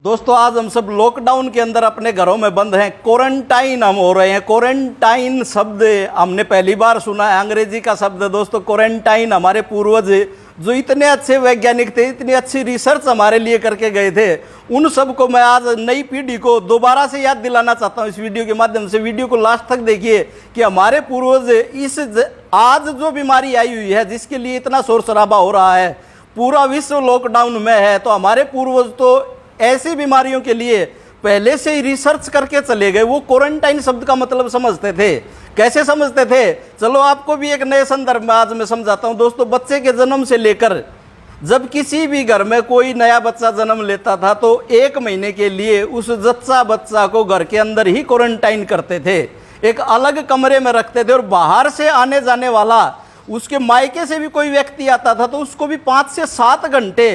दोस्तों आज हम सब लॉकडाउन के अंदर अपने घरों में बंद हैं, क्वारंटाइन हम हो रहे हैं। क्वारंटाइन शब्द हमने पहली बार सुना है, अंग्रेजी का शब्द है दोस्तों क्वारंटाइन। हमारे पूर्वज जो इतने अच्छे वैज्ञानिक थे, इतनी अच्छी रिसर्च हमारे लिए करके गए थे, उन सबको मैं आज नई पीढ़ी को दोबारा से याद दिलाना चाहता हूं इस वीडियो के माध्यम से। वीडियो को लास्ट तक देखिए कि हमारे पूर्वज इस आज जो बीमारी आई हुई है, जिसके लिए इतना शोर शराबा हो रहा है, पूरा विश्व लॉकडाउन में है, तो हमारे पूर्वज तो ऐसी बीमारियों के लिए पहले से ही रिसर्च करके चले गए। वो क्वारंटाइन शब्द का मतलब समझते थे। कैसे समझते थे, चलो आपको भी एक नए संदर्भ में आज मैं समझाता हूं। दोस्तों बच्चे के जन्म से लेकर जब किसी भी घर में कोई नया बच्चा जन्म लेता था तो 1 महीने के लिए उस जच्चा बच्चा को घर के अंदर ही क्वारंटाइन करते थे, एक अलग कमरे में रखते थे। और बाहर से आने जाने वाला, उसके मायके से भी कोई व्यक्ति आता था तो उसको भी 5 से 7 घंटे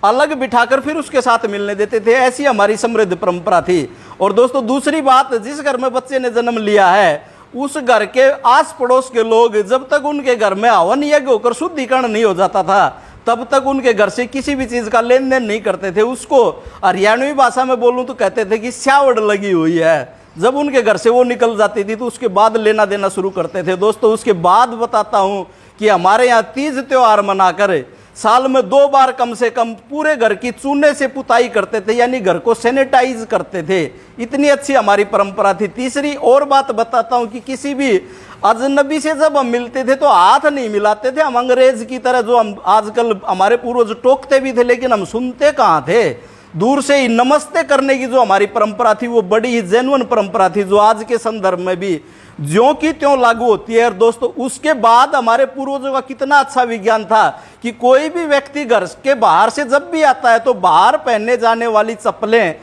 अलग बिठाकर फिर उसके साथ मिलने देते थे। ऐसी हमारी समृद्ध परंपरा थी। और दोस्तों दूसरी बात, जिस घर में बच्चे ने जन्म लिया है उस घर के आस पड़ोस के लोग जब तक उनके घर में हवन यज्ञ होकर शुद्धिकरण नहीं हो जाता था तब तक उनके घर से किसी भी चीज का लेन देन नहीं करते थे। उसको हरियाणवी भाषा में बोलूं तो कहते थे कि स्यावड़ लगी हुई है। जब उनके घर से वो निकल जाती थी तो उसके बाद लेना देना शुरू करते थे। दोस्तों उसके बाद बताता हूं कि हमारे यहाँ तीज त्योहार मनाकर साल में 2 बार कम से कम पूरे घर की चूने से पुताई करते थे, यानी घर को सैनिटाइज करते थे। इतनी अच्छी हमारी परंपरा थी। तीसरी और बात बताता हूं कि किसी भी अजनबी से जब हम मिलते थे तो हाथ नहीं मिलाते थे हम, अंग्रेज की तरह जो हम आजकल हमारे पूर्वज टोकते भी थे लेकिन हम सुनते कहाँ थे। दूर से ही नमस्ते करने की जो हमारी परंपरा थी वो बड़ी ही जेन्युइन परंपरा थी, जो आज के संदर्भ में भी ज्यों की त्यों लागू होती है। और दोस्तों उसके बाद हमारे पूर्वजों का कितना अच्छा विज्ञान था कि कोई भी व्यक्ति घर के बाहर से जब भी आता है तो बाहर पहनने जाने वाली चप्पलें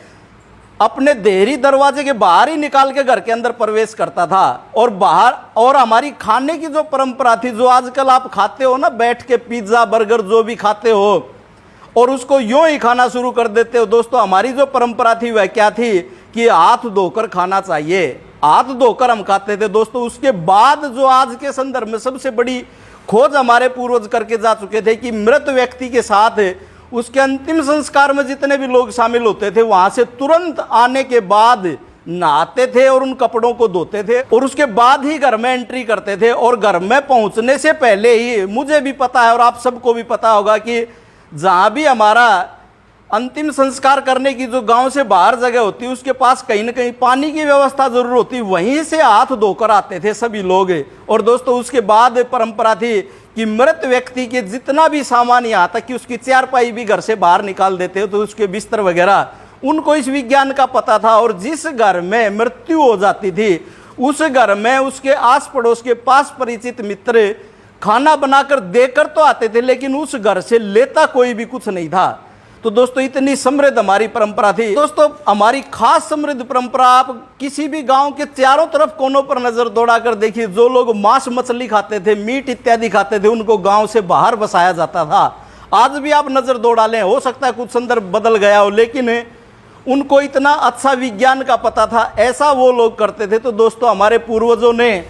अपने देहरी दरवाजे के बाहर ही निकाल के घर के अंदर प्रवेश करता था। और बाहर, और हमारी खाने की जो परंपरा थी, जो आजकल आप खाते हो ना बैठ के, पिज्जा बर्गर जो भी खाते हो और उसको यूं ही खाना शुरू कर देते हो, दोस्तों हमारी जो परंपरा थी वह क्या थी कि हाथ धोकर खाना चाहिए। हाथ धोकर हम खाते थे। दोस्तों उसके बाद जो आज के संदर्भ में सबसे बड़ी खोज हमारे पूर्वज करके जा चुके थे कि मृत व्यक्ति के साथ उसके अंतिम संस्कार में जितने भी लोग शामिल होते थे वहां से तुरंत आने के बाद नहाते थे और उन कपड़ों को धोते थे और उसके बाद ही घर में एंट्री करते थे। और घर में पहुंचने से पहले ही, मुझे भी पता है और आप सबको भी पता होगा कि जहां भी हमारा अंतिम संस्कार करने की जो गांव से बाहर जगह होती है उसके पास कहीं ना कहीं पानी की व्यवस्था जरूर होती, वहीं से हाथ धोकर आते थे सभी लोग। और दोस्तों उसके बाद परंपरा थी कि मृत व्यक्ति के जितना भी सामान, यहाँ तक कि उसकी चारपाई भी घर से बाहर निकाल देते हो, तो उसके बिस्तर वगैरह, उनको इस विज्ञान का पता था। और जिस घर में मृत्यु हो जाती थी उस घर में उसके आस पड़ोस के पास परिचित मित्र खाना बनाकर देकर तो आते थे लेकिन उस घर से लेता कोई भी कुछ नहीं था। तो दोस्तों इतनी समृद्ध हमारी परंपरा थी। दोस्तों हमारी खास समृद्ध परंपरा, आप किसी भी गांव के चारों तरफ कोनों पर नजर दौड़ाकर देखिए, जो लोग मांस मछली खाते थे, मीट इत्यादि खाते थे, उनको गांव से बाहर बसाया जाता था। आज भी आप नजर दौड़ा लें, हो सकता है कुछ संदर्भ बदल गया हो, लेकिन उनको इतना अच्छा विज्ञान का पता था, ऐसा वो लोग करते थे। तो दोस्तों हमारे पूर्वजों ने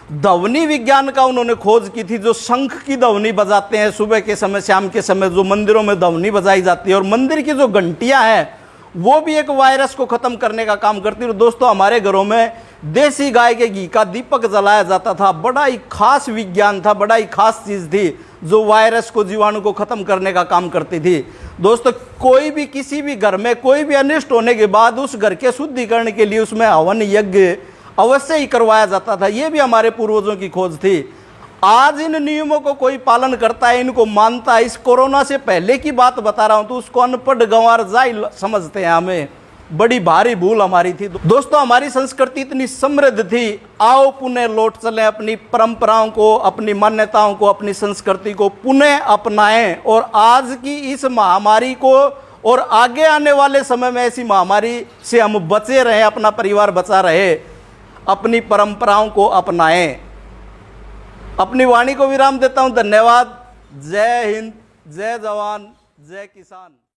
ध्वनि विज्ञान का उन्होंने खोज की थी, जो शंख की ध्वनि बजाते हैं सुबह के समय, शाम के समय जो मंदिरों में ध्वनि बजाई जाती है, और मंदिर की जो घंटियां हैं वो भी एक वायरस को खत्म करने का काम करती है। दोस्तों हमारे घरों में देसी गाय के घी का दीपक जलाया जाता था। बड़ा ही खास विज्ञान था, बड़ा ही खास चीज थी जो वायरस को, जीवाणु को खत्म करने का काम करती थी। दोस्तों कोई भी, किसी भी घर में कोई भी अनिष्ट होने के बाद उस घर के शुद्धिकरण के लिए उसमें हवन यज्ञ अवश्य ही करवाया जाता था। यह भी हमारे पूर्वजों की खोज थी। आज इन नियमों को कोई पालन करता है, इनको मानता है। इस कोरोना से पहले की बात बता रहा हूं तो उसको अनपढ़ गंवार जाहिल समझते हैं हमें, बड़ी भारी भूल हमारी थी। दोस्तों हमारी संस्कृति इतनी समृद्ध थी, आओ पुनः लौट चलें, अपनी परंपराओं को, अपनी मान्यताओं को, अपनी संस्कृति को पुनः अपनाएं और आज की इस महामारी को और आगे आने वाले समय में ऐसी महामारी से हम बचे रहें, अपना परिवार बचा रहे, अपनी परंपराओं को अपनाएं। अपनी वाणी को विराम देता हूं। धन्यवाद। जय हिंद, जय जवान, जय किसान।